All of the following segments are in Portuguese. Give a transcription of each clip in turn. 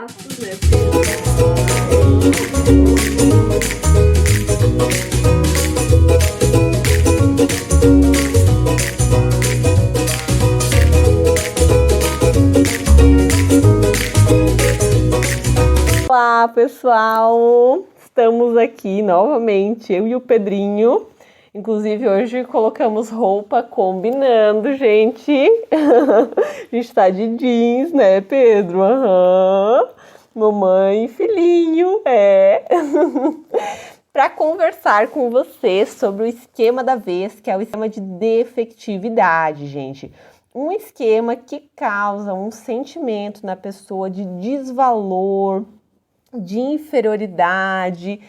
né? Olá, pessoal! Estamos aqui novamente, eu e o Pedrinho. Inclusive, hoje colocamos roupa combinando, gente. A gente tá de jeans, né, Pedro? Aham. Mamãe e filhinho, para conversar com vocês sobre o esquema da vez, que é o esquema de defectividade, gente. Um esquema que causa um sentimento na pessoa de desvalor, de inferioridade,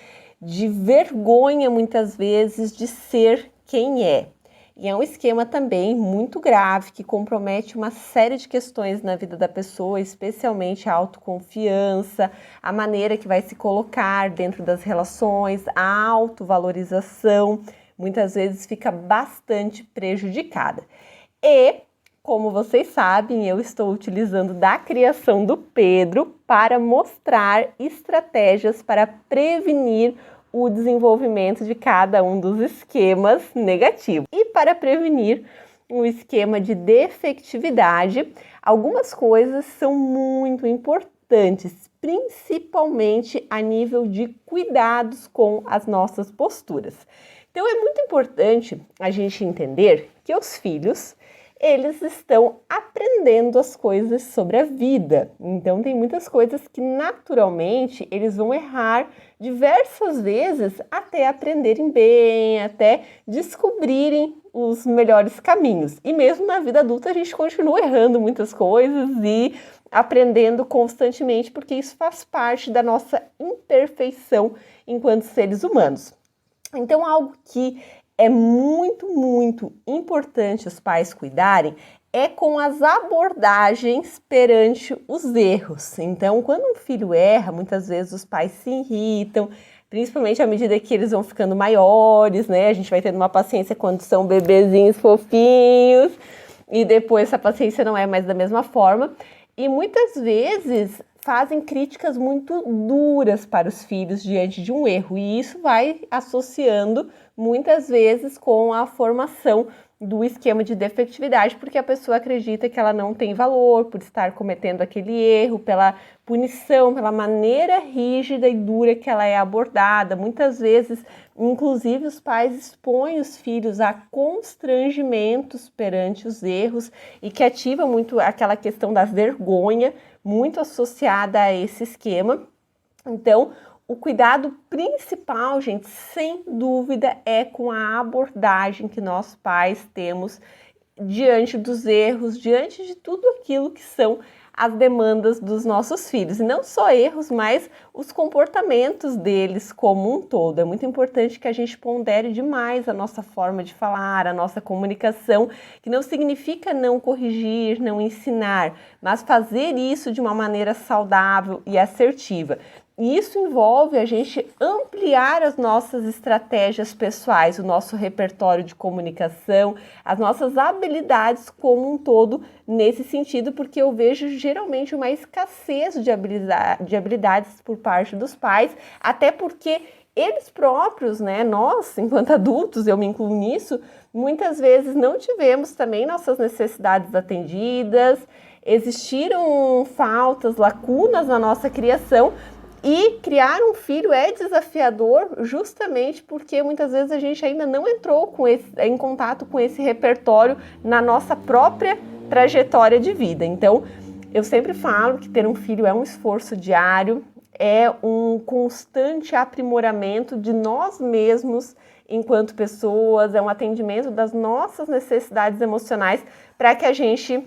de vergonha, muitas vezes, de ser quem é. E é um esquema também muito grave, que compromete uma série de questões na vida da pessoa, especialmente a autoconfiança, a maneira que vai se colocar dentro das relações, a autovalorização, muitas vezes fica bastante prejudicada. E, como vocês sabem, eu estou utilizando da criação do Pedro para mostrar estratégias para prevenir o desenvolvimento de cada um dos esquemas negativos. E para prevenir o esquema de defectividade, algumas coisas são muito importantes, principalmente a nível de cuidados com as nossas posturas. Então é muito importante a gente entender que os filhos, eles estão aprendendo as coisas sobre a vida. Então, tem muitas coisas que, naturalmente, eles vão errar diversas vezes até aprenderem bem, até descobrirem os melhores caminhos. E mesmo na vida adulta, a gente continua errando muitas coisas e aprendendo constantemente, porque isso faz parte da nossa imperfeição enquanto seres humanos. Então, algo que é muito importante os pais cuidarem é com as abordagens perante os erros. Então, quando um filho erra, muitas vezes os pais se irritam, principalmente à medida que eles vão ficando maiores, né? A gente vai tendo uma paciência quando são bebezinhos fofinhos e depois essa paciência não é mais da mesma forma. E muitas vezes fazem críticas muito duras para os filhos diante de um erro, e isso vai associando muitas vezes com a formação do esquema de defectividade, porque a pessoa acredita que ela não tem valor por estar cometendo aquele erro, pela punição, pela maneira rígida e dura que ela é abordada. Muitas vezes, inclusive, os pais expõem os filhos a constrangimentos perante os erros e que ativa muito aquela questão da vergonha, muito associada a esse esquema. Então, o cuidado principal, gente, sem dúvida, é com a abordagem que nós pais temos diante dos erros, diante de tudo aquilo que são as demandas dos nossos filhos. E não só erros, mas os comportamentos deles como um todo. É muito importante que a gente pondere demais a nossa forma de falar, a nossa comunicação, que não significa não corrigir, não ensinar, mas fazer isso de uma maneira saudável e assertiva. E isso envolve a gente ampliar as nossas estratégias pessoais, o nosso repertório de comunicação, as nossas habilidades como um todo nesse sentido, porque eu vejo geralmente uma escassez de habilidades por parte dos pais, até porque eles próprios, né, nós, enquanto adultos, eu me incluo nisso, muitas vezes não tivemos também nossas necessidades atendidas, existiram faltas, lacunas na nossa criação. E criar um filho é desafiador justamente porque muitas vezes a gente ainda não entrou em contato com esse repertório na nossa própria trajetória de vida. Então, eu sempre falo que ter um filho é um esforço diário, é um constante aprimoramento de nós mesmos enquanto pessoas, é um atendimento das nossas necessidades emocionais para que a gente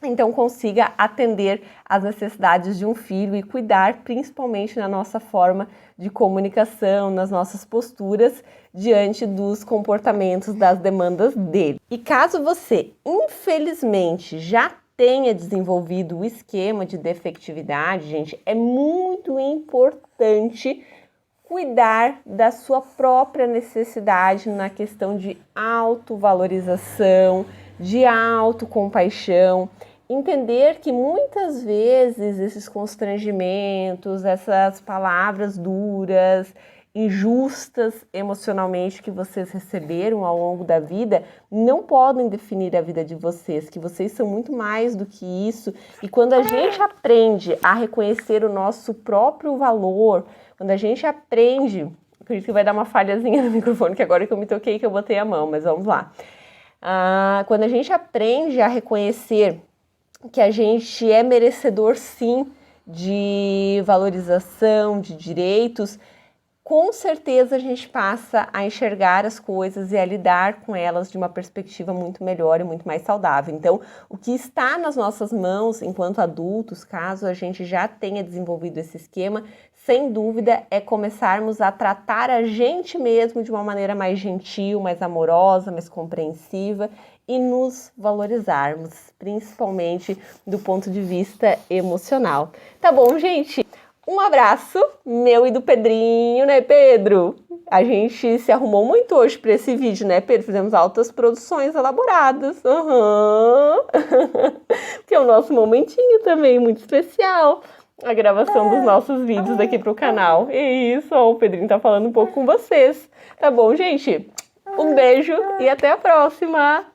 então consiga atender às necessidades de um filho e cuidar principalmente na nossa forma de comunicação, nas nossas posturas diante dos comportamentos, das demandas dele. E caso você, infelizmente, já tenha desenvolvido o esquema de defectividade, gente, é muito importante cuidar da sua própria necessidade na questão de autovalorização, de autocompaixão. entender que muitas vezes esses constrangimentos, essas palavras duras, injustas emocionalmente que vocês receberam ao longo da vida, não podem definir a vida de vocês, que vocês são muito mais do que isso. E quando a gente aprende a reconhecer o nosso próprio valor, quando a gente aprende, acredito que vai dar uma falhazinha no microfone, que agora que eu me toquei que eu botei a mão, mas vamos lá. Quando a gente aprende a reconhecer que a gente é merecedor sim de valorização, de direitos, com certeza a gente passa a enxergar as coisas e a lidar com elas de uma perspectiva muito melhor e muito mais saudável. Então, o que está nas nossas mãos enquanto adultos, caso a gente já tenha desenvolvido esse esquema, sem dúvida é começarmos a tratar a gente mesmo de uma maneira mais gentil, mais amorosa, mais compreensiva e nos valorizarmos, principalmente do ponto de vista emocional. Tá bom, gente? Um abraço meu e do Pedrinho, né, Pedro? A gente se arrumou muito hoje para esse vídeo, né, Pedro? Fizemos altas produções elaboradas. Que é o nosso momentinho também, muito especial. A gravação dos nossos vídeos aqui pro canal. E isso, ó, o Pedrinho tá falando um pouco com vocês. Tá bom, gente? Um beijo e até a próxima!